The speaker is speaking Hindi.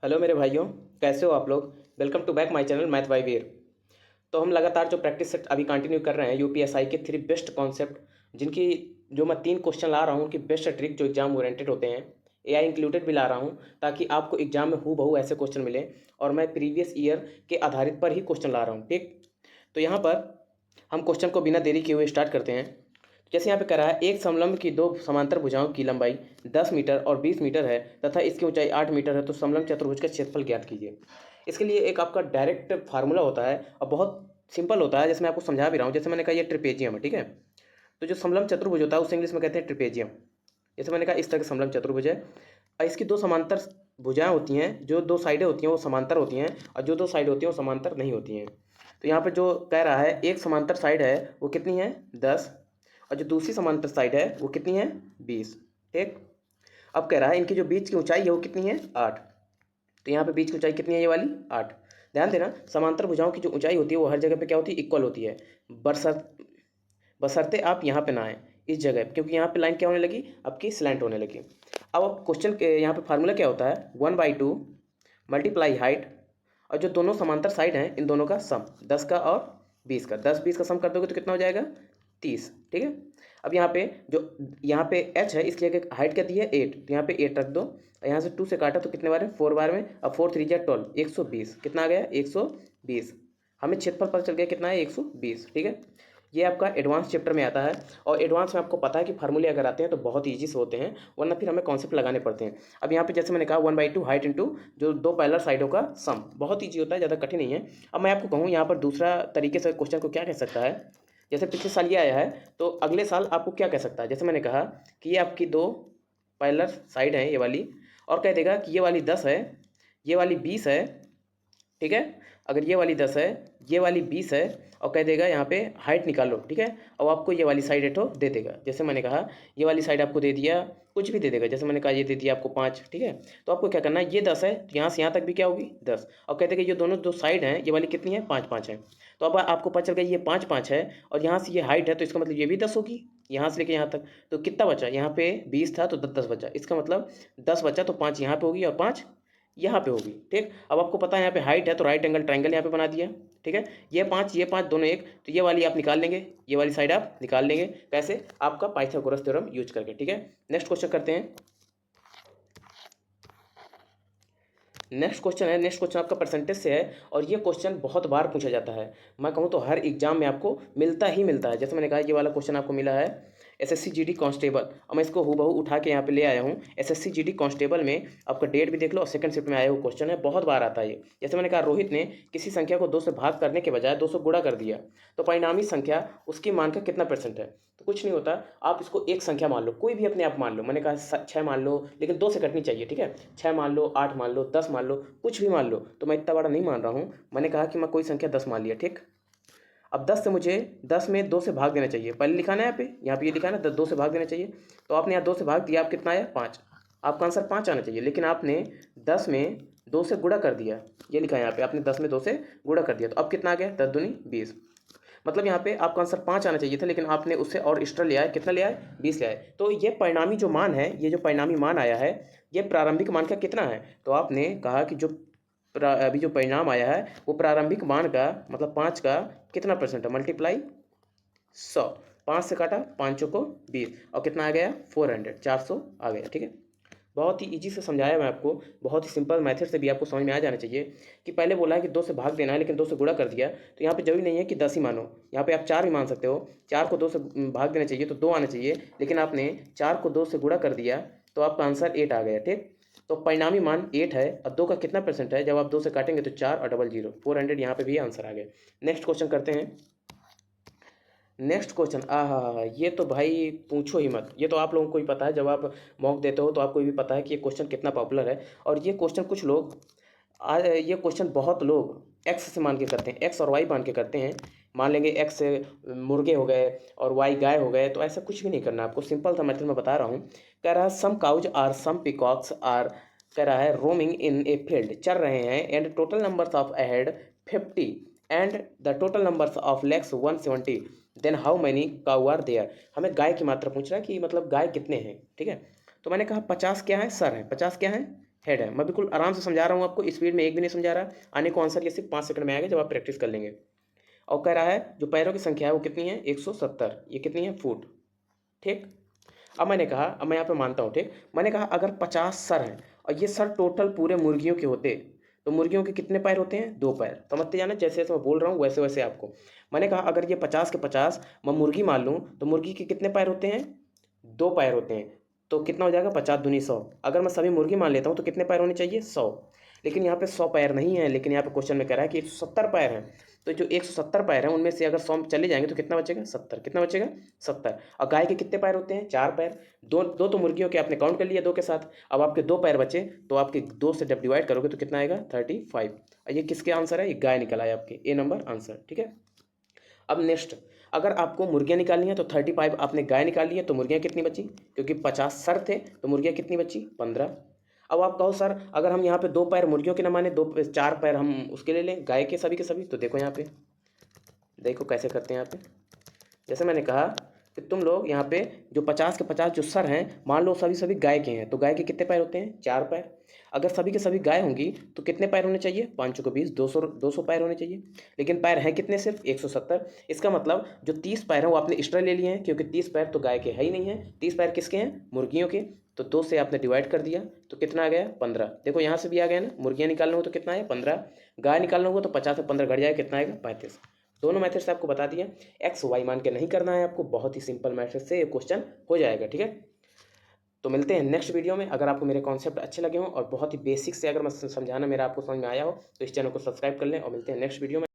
हेलो मेरे भाइयों, कैसे हो आप लोग। Welcome to back my channel math by Veer. तो हम लगातार जो प्रैक्टिस सेट अभी कंटिन्यू कर रहे हैं यूपीएसआई के 3 बेस्ट कॉन्सेप्ट, जिनकी जो मैं 3 क्वेश्चन ला रहा हूँ उनकी बेस्ट ट्रिक जो एग्जाम ओरिएंटेड होते हैं, एआई इंक्लूडेड भी ला रहा हूँ ताकि आपको एग्जाम में हूबहू ऐसे क्वेश्चन मिले। और मैं प्रीवियस ईयर के आधारित पर ही क्वेश्चन ला रहा हूँ, ठीक। तो यहाँ पर हम क्वेश्चन को बिना देरी किए हुए स्टार्ट करते हैं। जैसे यहाँ पे कह रहा है, एक समलंब की दो समांतर भुजाओं की लंबाई 10 मीटर और 20 मीटर है तथा इसकी ऊंचाई 8 मीटर है, तो समलंब चतुर्भुज का क्षेत्रफल ज्ञात कीजिए। इसके लिए एक आपका डायरेक्ट फार्मूला होता है और बहुत सिंपल होता है, जैसे मैं आपको समझा भी रहा हूँ। जैसे मैंने कहा ये ट्रिपेजियम है, ठीक है। तो जो समलंब चतुर्भुज होता है उसे इंग्लिश में कहते हैं ट्रिपेजियम। जैसे मैंने कहा इस तरह का समलंब चतुर्भुज है और इसकी दो समांतर भुजाएं होती हैं, जो दो साइडें होती हैं वो समांतर होती हैं और जो दो साइड होती हैं वो समांतर नहीं होती हैं। तो यहाँ पर जो कह रहा है, एक समांतर साइड है वो कितनी है 10 और जो दूसरी समांतर साइड है वो कितनी है 20, ठीक। अब कह रहा है इनकी जो बीच की ऊंचाई है वो कितनी है 8। तो यहाँ पे बीच की ऊंचाई कितनी है, ये वाली 8। ध्यान देना, समांतर भुजाओं की जो ऊंचाई होती है वो हर जगह पे क्या होती है, इक्वल होती है। बशर्ते आप यहाँ पे ना आए इस जगह, क्योंकि यहाँ पे लाइन क्या होने लगी, आपकी स्लैंट होने लगी। अब क्वेश्चन के यहाँ पे फार्मूला क्या होता है, 1/2 मल्टीप्लाई हाइट और जो दोनों समांतर साइड हैं इन दोनों का सम, 10 का और 20 का, 10 20 का सम कर दोगे तो कितना हो जाएगा 30, ठीक है। अब यहाँ पे h है, इसलिए कि हाइट क्या दी है 8, तो यहाँ पे 8 रख दो। यहाँ से 2 से काटा तो कितने बार है 4 बार में। अब 4 3 जा 12, 120 कितना आ गया 120। हमें क्षेत्रफल पता चल गया कितना है 120, ठीक है। ये आपका एडवांस चैप्टर में आता है और एडवांस में आपको पता है कि फार्मूले अगर आते हैं तो बहुत ईजी से होते हैं, वरना फिर हमें कॉन्सेप्ट लगाने पड़ते हैं। अब यहाँ पे जैसे मैंने कहा 1/2 हाइट इंटू जो दो पैरेलल साइडों का सम, बहुत ईजी होता है, ज़्यादा कठिन नहीं है। अब मैं आपको कहूँ यहाँ पर दूसरा तरीके से क्वेश्चन को क्या कह सकता है, जैसे पिछले साल ये आया है तो अगले साल आपको क्या कह सकता है। जैसे मैंने कहा कि ये आपकी दो पैरेलल साइड है ये वाली, और कह देगा कि ये वाली 10 है, ये वाली 20 है, ठीक है। अगर ये वाली 10 है, ये वाली 20 है, और कह देगा यहाँ पे हाइट निकालो, ठीक है। और आपको ये वाली साइड एठो दे देगा। जैसे मैंने कहा ये वाली साइड आपको दे दिया, कुछ भी दे देगा। जैसे मैंने कहा ये दे दिया आपको 5, ठीक है। तो आपको क्या करना है, ये 10 है तो यहाँ से यहाँ तक भी क्या होगी 10, और कहते हैं कि ये दोनों दो साइड हैं ये वाली कितनी है 5 5 है। तो अब आपको पता चल गया ये 5 5 है और यहाँ से ये हाइट है, तो इसका मतलब ये भी 10 होगी यहाँ से लेके यहाँ तक। तो कितना बचा, यहाँ पे 20 था तो 10 बचा, इसका मतलब 10 बचा, तो 5 यहाँ पे होगी और 5 यहाँ पे होगी, ठीक। अब आपको पता है यहाँ पे हाइट है तो राइट एंगल ट्रायंगल यहाँ पे बना दिया, ठीक है। ये पाँच दोनों एक, तो ये वाली आप निकाल लेंगे, ये वाली साइड आप निकाल लेंगे। कैसे, आपका पाइथागोरस थ्योरम यूज करके, ठीक है। नेक्स्ट क्वेश्चन करते हैं। नेक्स्ट क्वेश्चन आपका परसेंटेज से है और ये क्वेश्चन बहुत बार पूछा जाता है। मैं कहूँ तो हर एग्जाम में आपको मिलता ही मिलता है। जैसे मैंने कहा ये वाला क्वेश्चन आपको मिला है एसएससी जीडी कांस्टेबल। अब मैं इसको हूबहू उठा के यहाँ पे ले आया हूँ। एसएससी जीडी कांस्टेबल में आपका डेट भी देख लो और सेकंड शिफ्ट में आया हुआ क्वेश्चन है, बहुत बार आता है ये। जैसे मैंने कहा रोहित ने किसी संख्या को 2 से भाग करने के बजाय 2 से गुणा कर दिया, तो परिणामी संख्या उसकी मान का कितना परसेंट है। तो कुछ नहीं होता, आप इसको एक संख्या मान लो, कोई भी अपने आप मान लो। मैंने कहा 6 मान लो, लेकिन 2 से कटनी चाहिए, ठीक है। 6 मान लो, 8 मान लो, 10 मान लो, कुछ भी मान लो। तो मैं इतना बड़ा नहीं मान रहा हूँ, मैंने कहा कि मैं कोई संख्या 10 मान लिया, ठीक। अब 10 से मुझे 10 में 2 से भाग देना चाहिए, पहले लिखा ना यहाँ पे ये लिखा ना 2 से भाग देना चाहिए। तो आपने यहाँ 2 से भाग दिया, आप कितना आया 5, आपका आंसर 5 आना चाहिए। लेकिन आपने 10 में 2 से गुणा कर दिया, ये लिखा है यहाँ पे, आपने 10 में 2 से गुणा कर दिया, तो अब कितना आ गया 10 दूनी 20। मतलब यहाँ पे आपका आंसर 5 आना चाहिए था, लेकिन आपने उससे और एक्स्ट्रा लिया है, कितना लिया है 20 लिया है। तो ये परिणामी जो मान है, ये जो परिणामी मान आया है, ये प्रारंभिक मान का कितना है। तो आपने कहा कि जो अभी जो परिणाम आया है वो प्रारंभिक मान का मतलब 5 का कितना परसेंट है, मल्टीप्लाई 100, 5 से काटा 5 को 20 और कितना आ गया 400, 400 आ गया, ठीक है। बहुत ही इजी से समझाया मैं आपको, बहुत ही सिंपल मेथड से भी आपको समझ में आ जाना चाहिए कि पहले बोला है कि 2 से भाग देना है, लेकिन 2 से गुणा कर दिया, तो यहाँ पे जरूरी नहीं है कि 10 ही मानो, यहाँ पे आप 4 भी मान सकते हो। 4 को 2 से भाग देना चाहिए तो 2 आना चाहिए, लेकिन आपने 4 को 2 से गुणा कर दिया तो आपका आंसर 8 आ गया, ठीक। तो परिणामी मान 8 है और 2 का कितना परसेंट है, जब आप 2 से काटेंगे तो 4 और डबल 0, 400 यहाँ पे भी आंसर आ गया। नेक्स्ट क्वेश्चन करते हैं। नेक्स्ट क्वेश्चन, ये तो भाई पूछो ही मत, ये तो आप लोगों को ही पता है, जब आप मॉक देते हो तो आपको भी पता है कि ये क्वेश्चन कितना पॉपुलर है। और ये क्वेश्चन कुछ लोग ये क्वेश्चन बहुत लोग एक्स से मान के करते हैं, एक्स और वाई मान के करते हैं। मान लेंगे एक्स से मुर्गे हो गए और वाई गाय हो गए, तो ऐसा कुछ भी नहीं करना आपको, सिंपल सा मेथड मैं बता रहा हूँ। कह रहा है some cows are some peacocks are, कह रहा है रोमिंग इन ए फील्ड, चल रहे हैं, and total numbers of heads 50 and the total numbers of legs 170, then how many cow are there. हमें गाय की मात्रा पूछ रहा है कि मतलब गाय कितने हैं, ठीक है। तो मैंने कहा 50 क्या है सर है, 50 क्या है हेड है। मैं बिल्कुल आराम से समझा रहा हूँ आपको, स्पीड में एक भी नहीं समझा रहा। आने को आंसर ये सिर्फ 5 सेकंड में आएगा जब आप प्रैक्टिस कर लेंगे। और कह रहा है जो पैरों की संख्या है वो कितनी है, 170। ये कितनी है, फुट। ठीक। अब मैंने कहा, अब मैं यहाँ पे मानता हूँ, ठीक, मैंने कहा अगर 50 सर हैं और ये सर टोटल पूरे मुर्गियों के होते तो मुर्गियों के कितने पैर होते हैं, 2 पैर। समझते जाना, जैसे जैसे मैं बोल रहा हूँ वैसे वैसे आपको। मैंने कहा अगर ये 50 के 50 मैं मुर्गी मान लूँ तो मुर्गी के कितने पैर होते हैं, 2 पैर होते हैं। तो कितना हो जाएगा, 50 दूनी 100। अगर मैं सभी मुर्गी मान लेता हूँ तो कितने पैर होने चाहिए, 100। लेकिन यहाँ पे 100 पैर नहीं है, लेकिन यहाँ पे क्वेश्चन में कह रहा है कि 170 पैर हैं। तो जो 170 पैर हैं उनमें से अगर 100 चले जाएंगे तो कितना बचेगा, 70। कितना बचेगा, 70। और गाय के कितने पैर होते हैं, 4 पैर। दो दो तो मुर्गियों के आपने काउंट कर लिया 2 के साथ। अब आपके 2 पैर बचे तो आपके 2 से जब डिवाइड करोगे तो कितना आएगा, 35। और ये किसके आंसर है, ये गाय निकल आया आपके, ए नंबर आंसर। ठीक है। अब नेक्स्ट, अगर आपको मुर्गियाँ निकालनी है तो 35 आपने गाय निकाल ली है तो मुर्गियाँ कितनी बची, क्योंकि 50 सर थे तो मुर्गियाँ कितनी बची, 15। अब आप कहो सर अगर हम यहाँ पे 2 पैर मुर्गियों के ना माने, 4 पैर हम उसके ले लें, गाय के सभी के सभी। तो देखो यहाँ पे, देखो कैसे करते हैं यहाँ पे। जैसे मैंने कहा कि तुम लोग यहाँ पे जो 50 के 50 जो सर हैं, मान लो सभी सभी गाय के हैं, तो गाय के कितने पैर होते हैं, 4 पैर। अगर सभी के सभी गाय होंगी तो कितने पैर होने चाहिए, 5 को 20, 200 पैर होने चाहिए। लेकिन पैर हैं कितने, सिर्फ 170। इसका मतलब जो 30 पैर हैं वो आपने एक्स्ट्रा ले लिए हैं, क्योंकि 30 पैर तो गाय के है ही नहीं है, 30 पैर किसके हैं, मुर्गियों के। तो 2 से आपने डिवाइड कर दिया तो कितना आ गया, 15। देखो यहाँ से भी आ गया ना, मुर्गियाँ निकालना हो तो कितना है, 15। गाय निकालना होगा तो 50 से 15 घट जाएगा, कितना आएगा, 35। दोनों मेथड से आपको बता दिया। एक्स वाई मान के नहीं करना है आपको, बहुत ही सिंपल मेथड से ये क्वेश्चन हो जाएगा। ठीक है। तो मिलते हैं नेक्स्ट वीडियो में। अगर आपको मेरे कॉन्सेप्ट अच्छे लगे हों और बहुत ही बेसिक से अगर मैं समझाना मेरा आपको समझ में आया हो तो इस चैनल को सब्सक्राइब कर लें, और मिलते हैं नेक्स्ट वीडियो में।